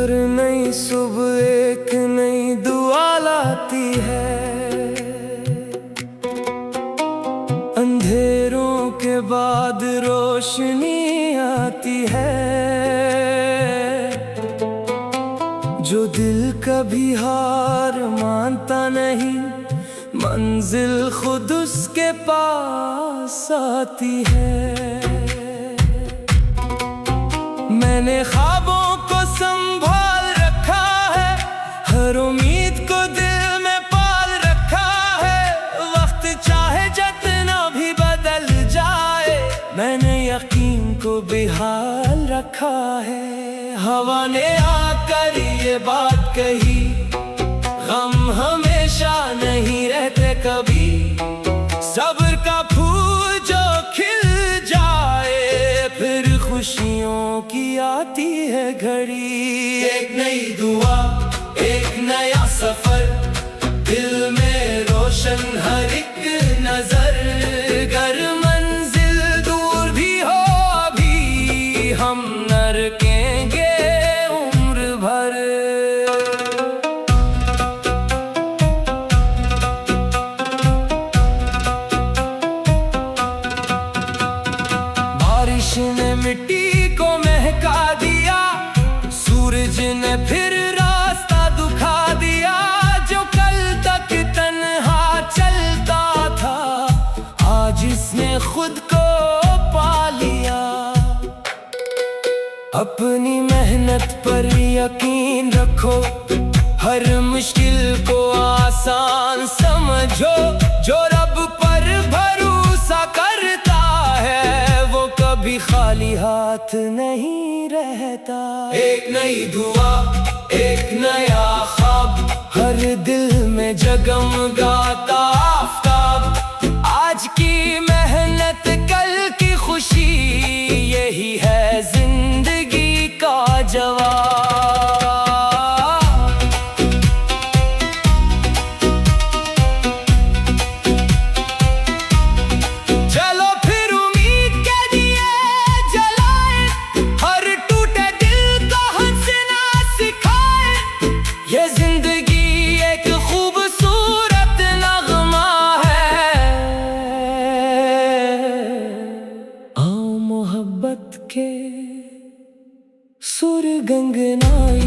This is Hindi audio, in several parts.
हर नई सुबह एक नई दुआ लाती है। अंधेरों के बाद रोशनी आती है। जो दिल कभी हार मानता नहीं, मंजिल खुद उसके पास आती है। मैंने ख्वाबों को संभाल रखा है, हर उम्मीद को दिल में पाल रखा है। वक्त चाहे जितना भी बदल जाए, मैंने यकीन को बेहाल रखा है। हवा ने आकर ये बात कही, गम हमेशा नहीं रहते कभी। सब्र का फूल जो खिल जाए, फिर खुशियों की आती है घड़ी। एक नई दुआ, एक नया सफर, दिल में रोशन हर एक नजर। गर मंजिल दूर भी हो अभी, हम न रुकेंगे उम्र भर। बारिश ने मिट्टी को महका दिया, सूरज ने फिर रास्ता दिखा दिया। जो कल तक तन्हा चलता था, आज इसने खुद को पा लिया। अपनी मेहनत पर यकीन रखो, हर मुश्किल को आसान समझो। जो रब पर भरोसा करता है, वो कभी खाली हाथ नहीं रहता। एक नई दुआ, एक नया ख्वाब, हर दिल में जगमगाता आफताब। आज की मेहनत कल की खुशी, यही है जिंदगी का जवाब। ये जिंदगी एक खूबसूरत नगमा है। आओ मोहब्बत के सुर गंगनाई।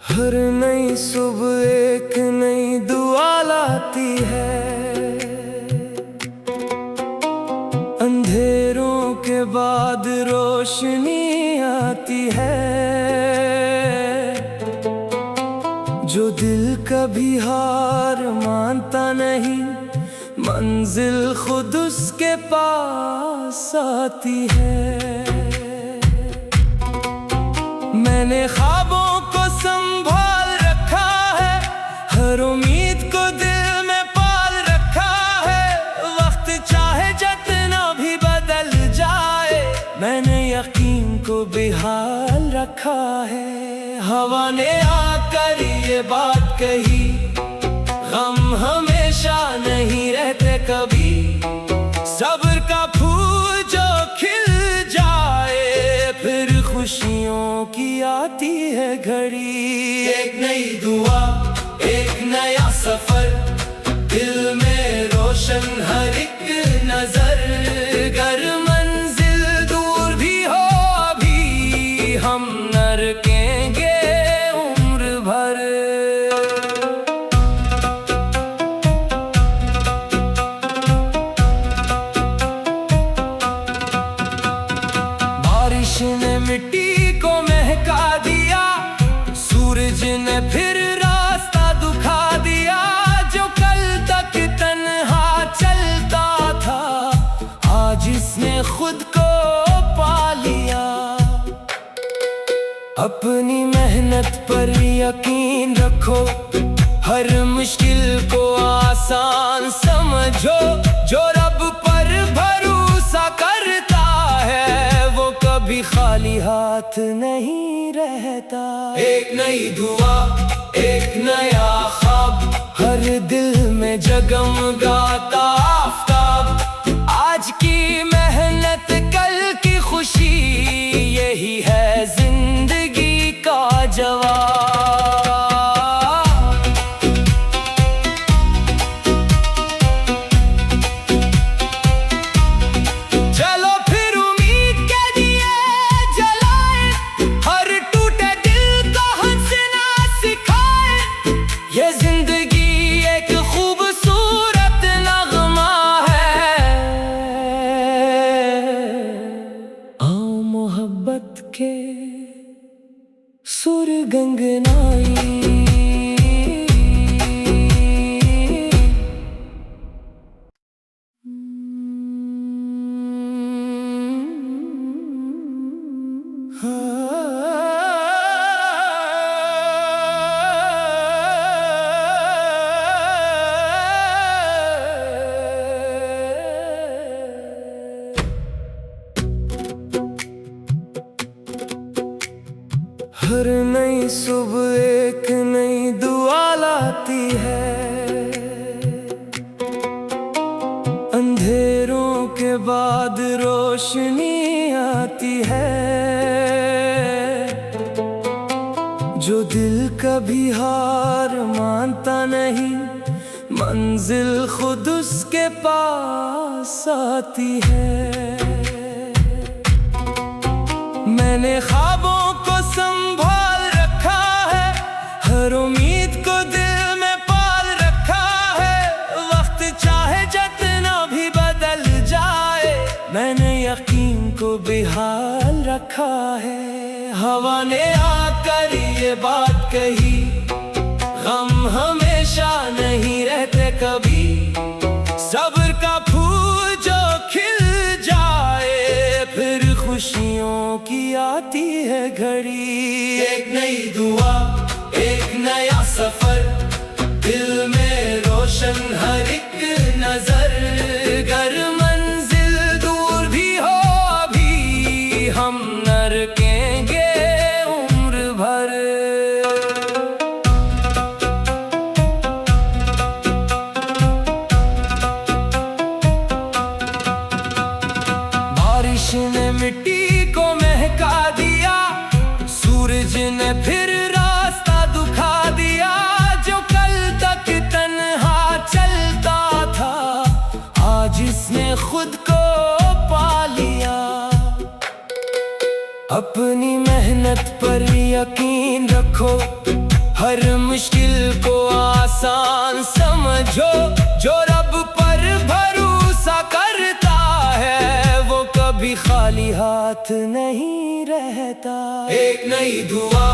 हर नई सुबह एक नई दुआ लाती है। अंधेरों के बाद रोशनी आती है। जो दिल कभी हार मानता नहीं, मंजिल खुद उसके पास आती है। मैंने ख्वाबों को संभाल रखा है, हर उम्मीद को दिल में पाल रखा है। वक्त चाहे जितना भी बदल जाए, मैंने यकीन को बेहाल रखा है। हवा ने आकर ये बात कही, गम हमेशा नहीं रहते कभी। सब्र का फूल जो खिल जाए, फिर खुशियों की आती है घड़ी। एक नई दुआ, एक नया सफर, दिल में रोशन हर एक नजर। गर मंजिल दूर भी हो अभी, हम न रुकेंगे उम्र भर। बारिश ने मिट्टी को महका दिया, सूरज ने फिर रास्ता दिखा दिया। जो कल तक तन्हा चलता था, आज इसने खुद को पा लिया। अपनी मेहनत पर यकीन रखो, हर मुश्किल को आसान समझो। जो रब पर भरोसा करता है वो कभी खाली हाथ नहीं रहता। एक नई दुआ, एक नया ख्वाब, हर दिल में जगमगाता आफताब। आज की मेहनत कल की खुशी, यही है जिंदगी का जवाब। चलो फिर उम्मीद के दिए जलाए, हर टूटे दिल को हंसना सिखाए। ये जिंदगी एक खूबसूरत नगमा है। आओ मोहब्बत के सुर गंगनाई। हर नई सुबह एक नई दुआ लाती है। अंधेरों के बाद रोशनी आती है। जो दिल कभी हार मानता नहीं, मंजिल खुद उसके पास आती है। मैंने ख्वाबों को संभाल रखा है, हर उम्मीद को दिल में पाल रखा है। वक्त चाहे जितना भी बदल जाए, मैंने यकीन को बेहाल रखा है। हवा ने आकर ये बात कही, गम हमेशा नहीं रहते कभी। सब्र का फूल जो खिल जाए, फिर खुशियों की आती है घड़ी। एक नई दुआ, एक नया सफर, दिल में रोशन हर एक नजर। गर मंजिल दूर भी हो अभी, हम न रुकेंगे उम्र भर। बारिश ने मिट्टी को महका दिया, सूरज ने फिर रास्ता दिखा दिया। जो कल तक तन्हा चलता था, आज इसने खुद को पा लिया। अपनी मेहनत पर यकीन रखो, हर मुश्किल को आसान समझो। जो रब पर भरोसा करता है वो कभी खाली हाथ नहीं रहता। एक नई दुआ,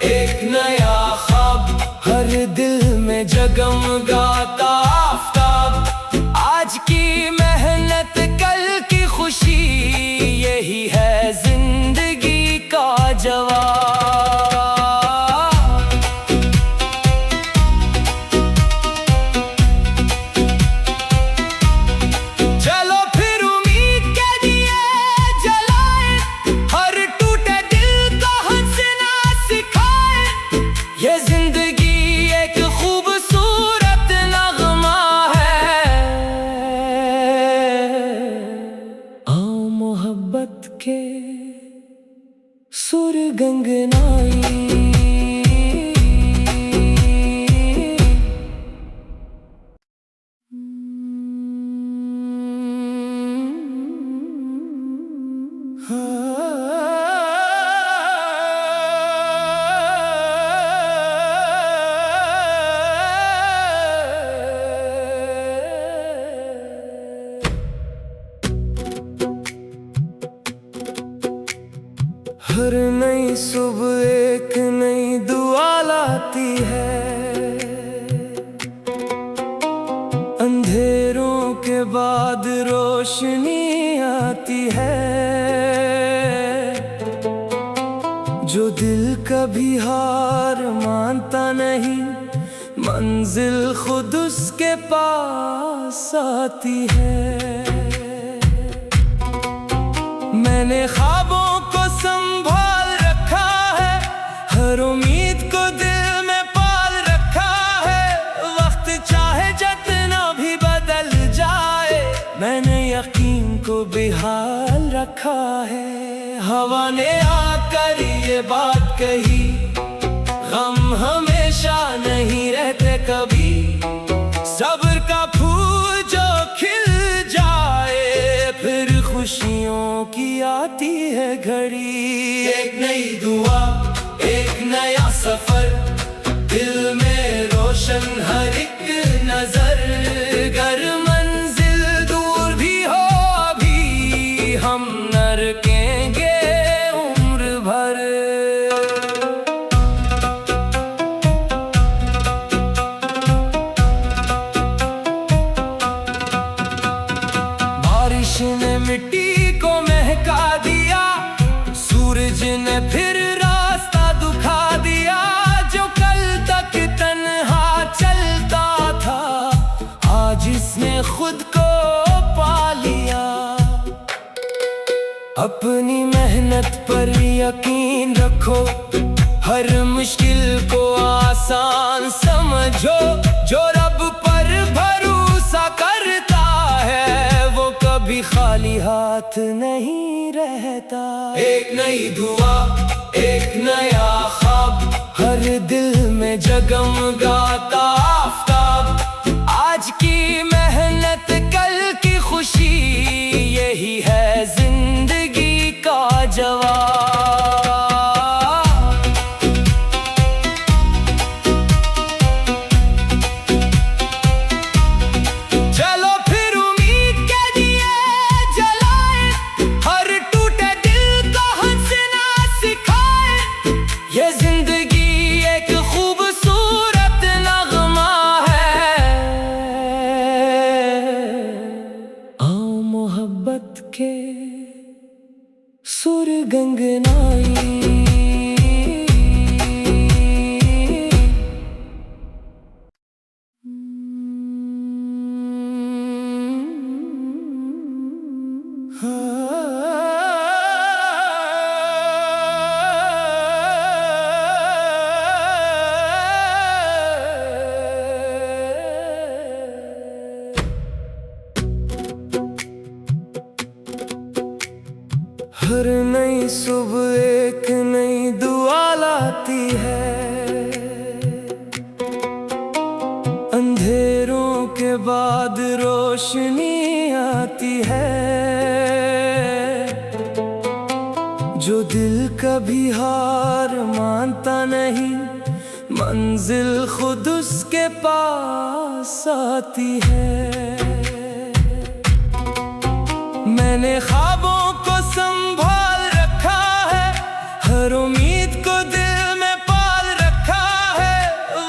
एक नया ख्वाब, हर दिल में जगमगाता आफताब। आज की मेहनत कल की खुशी, यही है जिंदगी का जवाब। चलो फिर उम्मीद के दिए जलाए, हर टूटे दिल को हंसना सिखाए। ये जिंदगी एक खूबसूरत नगमा है। आओ मोहब्बत के सुर गंगनाई। हर नई सुबह एक नई दुआ लाती है। अंधेरों के बाद रोशनी आती है। जो दिल कभी हार मानता नहीं, मन मंजिल खुद उसके पास आती है। मैंने ख्वाबों को संभाल रखा है, हर उम्मीद को दिल में पाल रखा है। वक्त चाहे जितना भी बदल जाए, मैंने यकीन को बेहाल रखा है। हवा ने आकर ये बात कही, गम हमेशा नहीं रहते कभी। सब्र का फूल जो खिल जाए, फिर खुशियों की आती है घड़ी। एक नई दुआ, एक नया सफर, दिल में रोशन हर एक नजर। गर मंजिल दूर भी हो अभी, हम न रुकेंगे उम्र भर। बारिश ने मिट्टी को महका दिया, सूरज ने फिर रास्ता दिखा दिया। जो कल तक तन्हा चलता था, आज इसने खुद को पा लिया। अपनी मेहनत पर यकीन रखो, हर मुश्किल को आसान समझो। जो रब पर भरोसा करता है, वो कभी खाली हाथ नहीं रहता। एक नई दुआ, एक नया ख्वाब, हर दिल में जगमगाता आफताब। आज की मेहनत कल की खुशी, यही है जिंदगी का जवाब। चलो फिर उम्मीद के दिए जलाए, हर टूटे दिल को हंसना सिखाए। ये जिंदगी एक खूबसूरत नगमा है, आओ मोहब्बत के सुर गंगनाई। हर नई सुबह एक नई दुआ लाती है। अंधेरों के बाद रोशनी आती है। जो दिल कभी हार मानता नहीं, मंजिल खुद उसके पास आती है। मैंने ख्वाबों को संभाल रखा है, हर उम्मीद को दिल में पाल रखा है।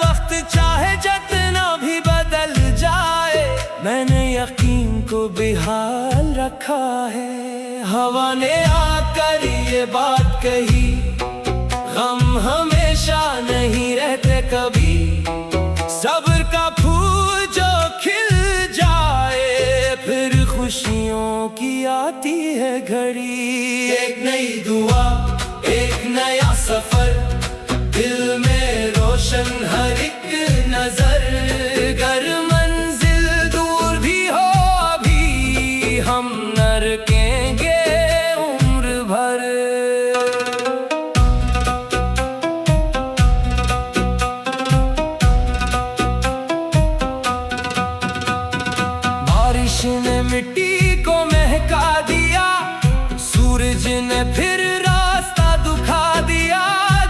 वक्त चाहे जितना भी बदल जाए, मैंने यकीन को बेहाल रखा है। हवा ने आकर ये बात कही, गम हमेशा नहीं रहते कभी। सब्र का फूल जो खिल जाए, फिर खुशियों की आती है घड़ी। एक नई दुआ, एक नया सफर, दिल में रोशन हर एक नजर। गर मंजिल दूर भी हो अभी, हम न रुकेंगे उम्र भर। बारिश ने मिट्टी को महका दिया, सूरज ने फिर रास्ता दिखा दिया।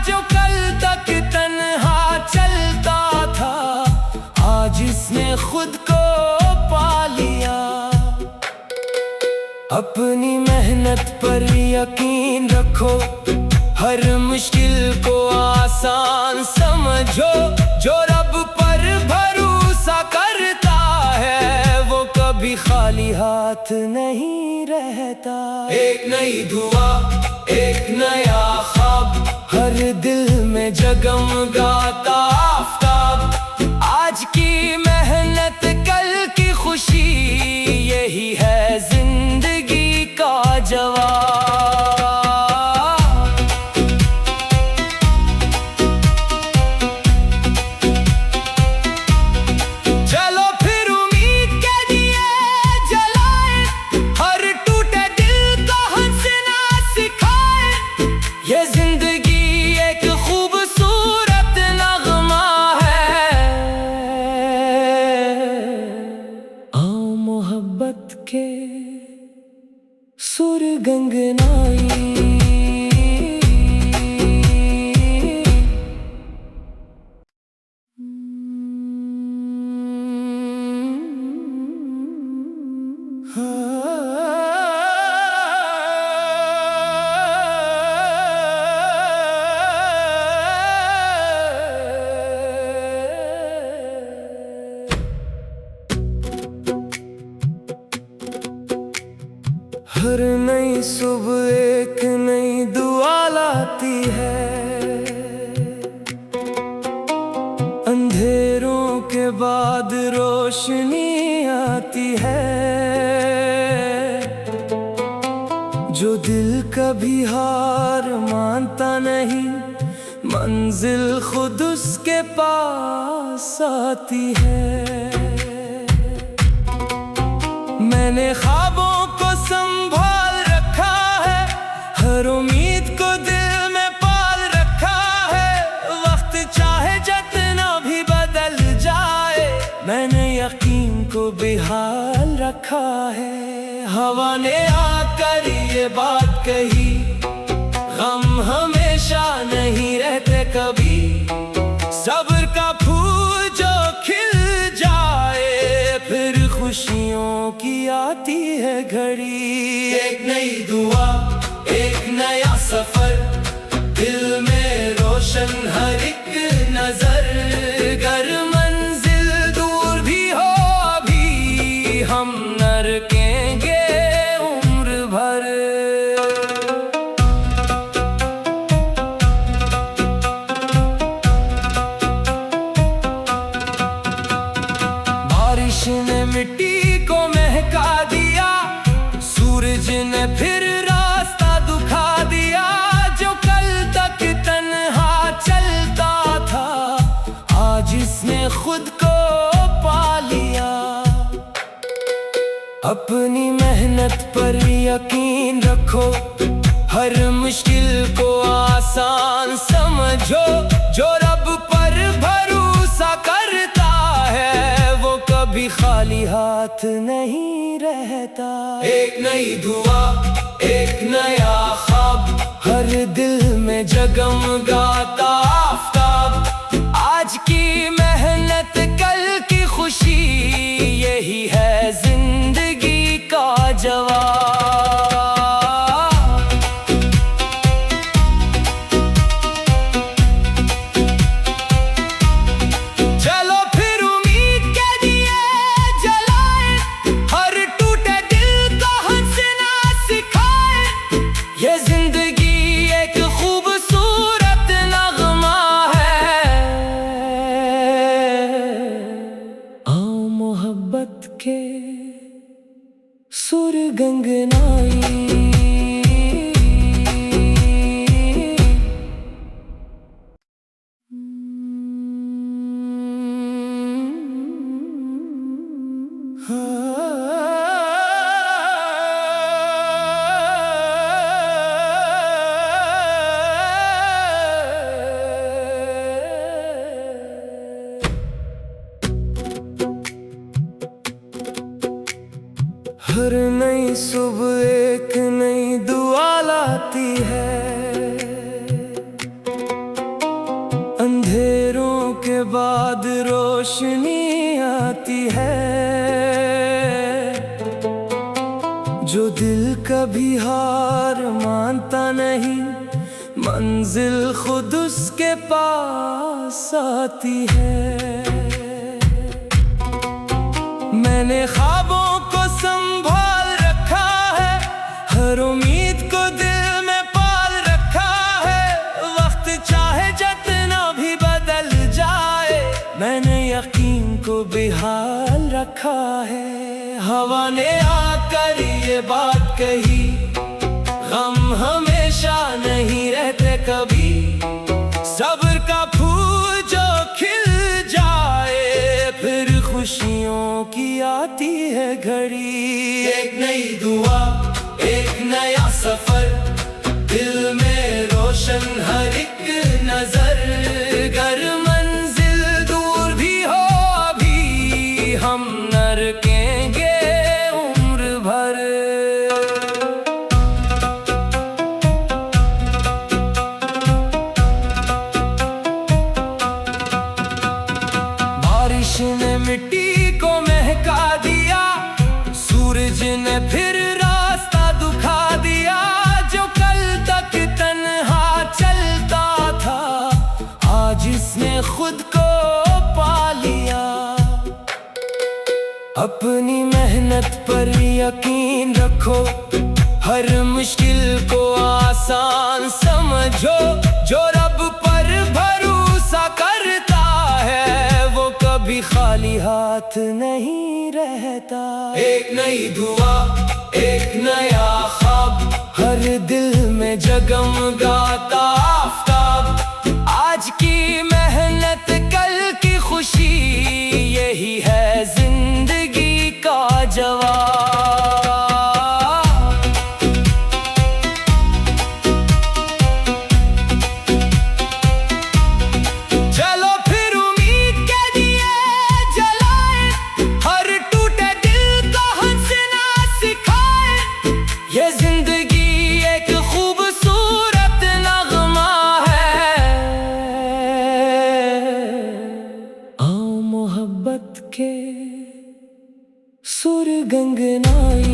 जो कल तक तन्हा चलता था, आज इसने खुद को पा लिया। अपनी मेहनत पर यकीन रखो, हर मुश्किल को आसान समझो। जो रब पर भरोसा करता है, वो कभी खाली हाथ नहीं रहता। एक नई दुआ, एक नया ख्वाब, हर दिल में जगमगाता आफताब। आज की गंगनाई। हर नई सुबह एक नई दुआ लाती है, अंधेरों के बाद रोशनी आती है। जो दिल कभी हार मानता नहीं, मंजिल खुद उसके पास आती है। मैंने ख्वाबों को संभाल रखा है, हर उम्मीद को दिल में पाल रखा है। वक्त चाहे जितना भी बदल जाए, मैंने यकीन को बेहाल रखा है। हवा ने आकर ये बात कही, गम हमेशा नहीं रहते कभी। सब्र का फूल जो खिल जाए, फिर खुशियों की आती है घड़ी। एक नई दुआ, एक नया सफर, दिल में रोशन हर एक नजर। गर मंजिल दूर भी हो अभी, हम न रुकेंगे उम्र भर। बारिश ने मिट्टी को महका दिया, सूरज ने फिर रास्ता दिखा दिया। जो कल तक तन्हा चलता था, आज इसने खुद को पा लिया। अपनी मेहनत पर यकीन रखो, हर मुश्किल को आसान समझो। जो रब पर भरोसा करता है, वो कभी खाली हाथ नहीं रहता। एक नई दुआ, एक नया ख्वाब, हर दिल में जगमगाता आफताब। आज की मेहनत कल की खुशी, यही है जिंदगी का जवाब। चलो फिर उम्मीद के दिए जलाए, हर टूटे दिल को हंसना सिखाए। ये जिंदगी एक खूबसूरत नगमा है, आओ मोहब्बत के सुर गंगनाई। हर नई सुबह एक नई दुआ लाती है, अंधेरों के बाद रोशनी आती है। जो दिल कभी हार मानता नहीं, मंजिल खुद उसके पास आती है। मैंने ख्वाबों को संभाल रखा है, हर उम्मीद को दिल में पाल रखा है। वक्त चाहे जितना भी बदल जाए, मैंने यकीन को बेहाल रखा है। हवा ने आकर ये बात कही, गम हमेशा नहीं रहते कभी। सब्र का फूल जो खिल जाए, फिर खुशियों की आती है घड़ी। एक नई दुआ, एक नया सफर, दिल में रोशन हर एक नजर। गर मंजिल दूर भी हो अभी, हम न रुकेंगे उम्र भर। अपनी मेहनत पर यकीन रखो, हर मुश्किल को आसान समझो। जो रब पर भरोसा करता है वो कभी खाली हाथ नहीं रहता। एक नई दुआ, एक नया ख्वाब, हर दिल में जगमगाता आफताब। आज की मेहनत कल की खुशी, यही है जिंदगी का जवाब। चलो फिर उम्मीद के दिए जलाए, हर टूटे दिल को हंसना सिखाए। ये जिंदगी एक खूबसूरत नगमा है। आओ मोहब्बत के सुर गंगनाई।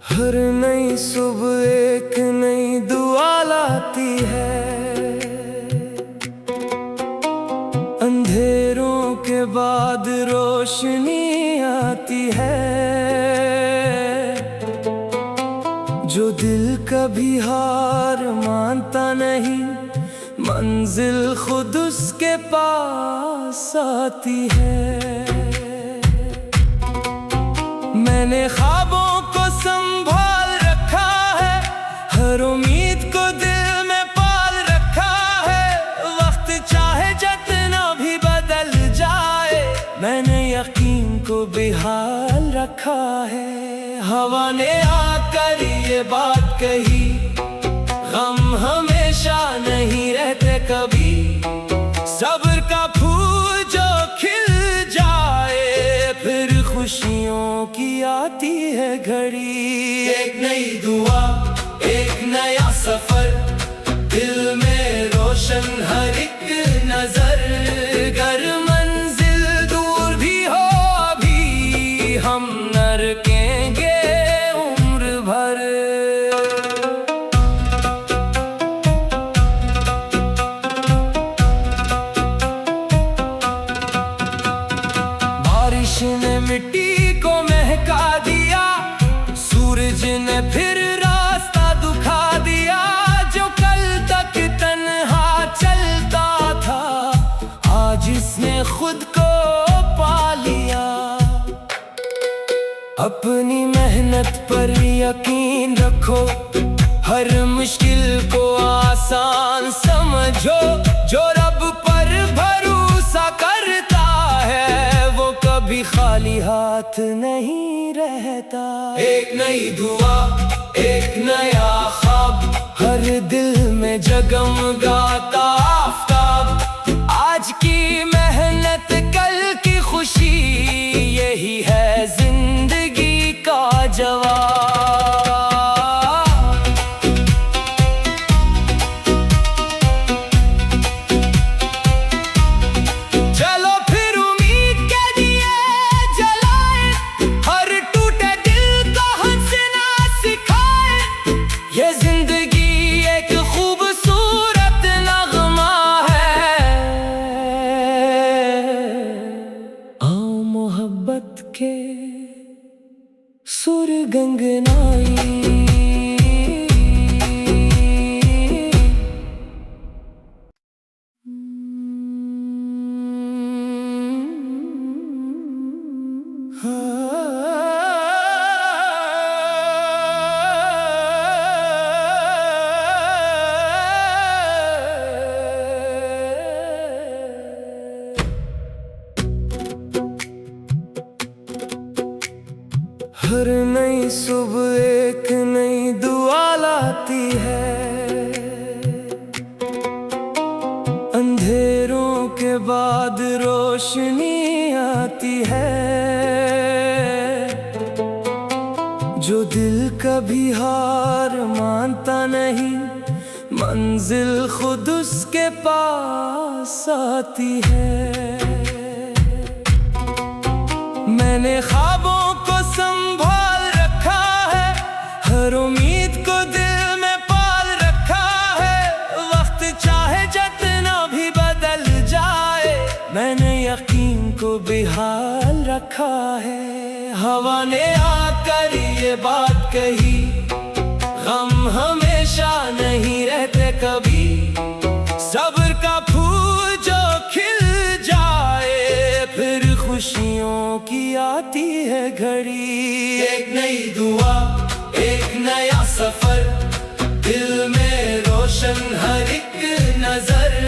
हर नई सुबह एक नई दुआ लाती है। अंधेरों के बाद रोशनी आती है। जो दिल कभी हार मानता नहीं, मंजिल खुद उसके पास आती है। मैंने ख्वाबों को संभाल रखा है, हर उम्मीद को दिल में पाल रखा है। वक्त चाहे जितना भी बदल जाए, मैंने यकीन को बेहाल रखा है। हवा ने आकर ये बात कही, गम हमेशा नहीं रहते कभी। सब्र का फूल जो खिल जाए, फिर खुशियों की आती है घड़ी। एक नई दुआ, एक नया सफर, दिल में रोशन हर एक नजर। गर मंजिल दूर भी हो अभी, हम न रुकेंगे उम्र भर। बारिश ने मिट्टी को महका दिया, सूरज ने फिर रास्ता दिखा दिया। जो कल तक तन्हा चलता था, आज इसने खुद को पा लिया। अपनी मेहनत पर यकीन रखो, हर मुश्किल को आसान समझो। जो रब पर भरोसा करता है वो कभी खाली हाथ नहीं रहता। एक नई दुआ, एक नया ख्वाब, हर दिल में जगमगाता आफताब। आज की मेहनत कल की खुशी, यही है जिंदगी का जवाब। चलो फिर उम्मीद के दिए जलाए, हर टूटे दिल को हंसना सिखाए। ये जिंदगी एक खूबसूरत नगमा है। आओ मोहब्बत के सुर गंगनाई। हर नई सुबह एक नई दुआ लाती है। अंधेरों के बाद रोशनी आती है। जो दिल कभी हार मानता नहीं, मंजिल खुद उसके पास आती है। मैंने ख्वाबों को संभाल रखा है, हर उम्मीद को दिल में पाल रखा है। वक्त चाहे जितना भी बदल जाए, मैंने यकीन को बेहाल रखा है। हवा ने आकर ये बात कही, गम हमेशा नहीं रहते कभी। सब्र का फूल जो खिल जाए, फिर खुशियों की आती है घड़ी। एक नई दुआ, एक नया सफर, दिल में रोशन हर एक नजर।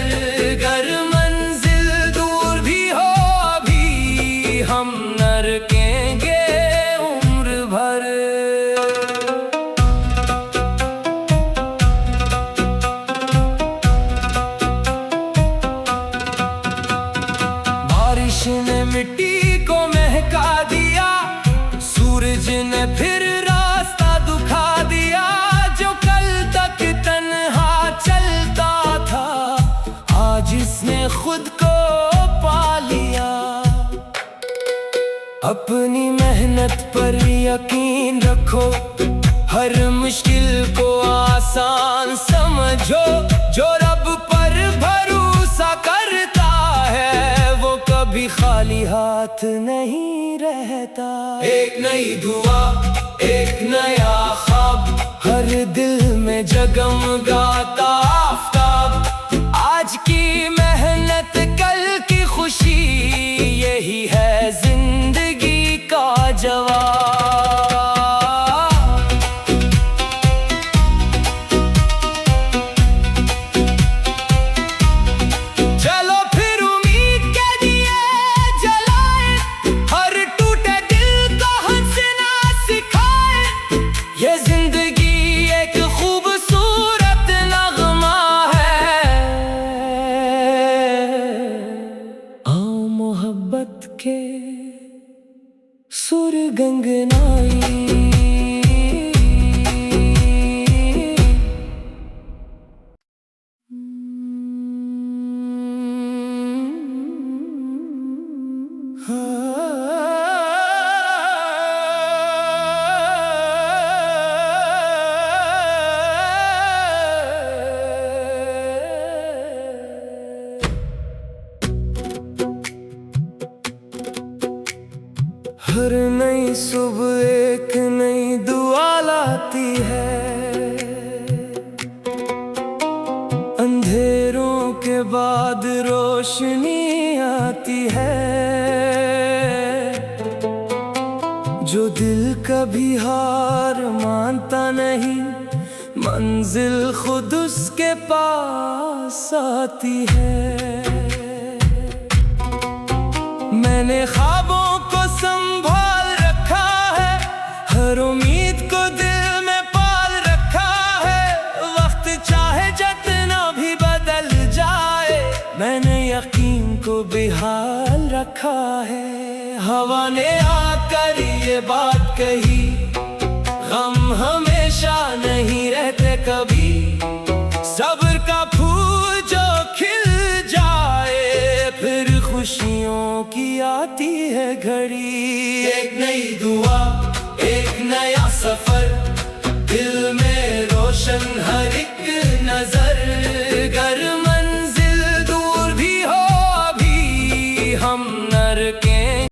गर मंजिल दूर भी हो अभी, हम न रुकेंगे उम्र भर। बारिश ने मिट्टी को महका दिया, सूरज ने फिर रास्ता दिखा दिया। जो कल तक तन्हा चलता था, आज इसने खुद को पा लिया। अपनी मेहनत पर यकीन रखो, हर मुश्किल को आसान समझो। जो रब पर भरोसा करता है, वो कभी खाली हाथ नहीं रहता। एक नई दुआ, एक नया ख्वाब, हर दिल में जगमगाता आफताब। आज की मेहनत कल की खुशी, यही है जिंदगी का जवाब। चलो फिर उम्मीद के दिए जलाए, हर टूटे दिल को हंसना सिखाए। ये जिंदगी एक खूबसूरत नगमा है, आओ मोहब्बत के सुर गंगनाई। हर नई सुबह एक नई दुआ लाती है, अंधेरों के बाद रोशनी आती है। जो दिल कभी हार मानता नहीं, मंजिल खुद उसके पास आती है। मैंने ख्वाबों को संभाल रखा है, हर उम्मीद को दिल में पाल रखा है। वक्त चाहे जितना भी बदल जाए, मैंने यकीन को बेहाल रखा है। हवा ने आकर ये बात कही, गम हमेशा नहीं रहते कभी। सब्र का फूल जो खिल जाए, फिर खुशियों की आती है घड़ी। एक नई दुआ, एक नया सफर,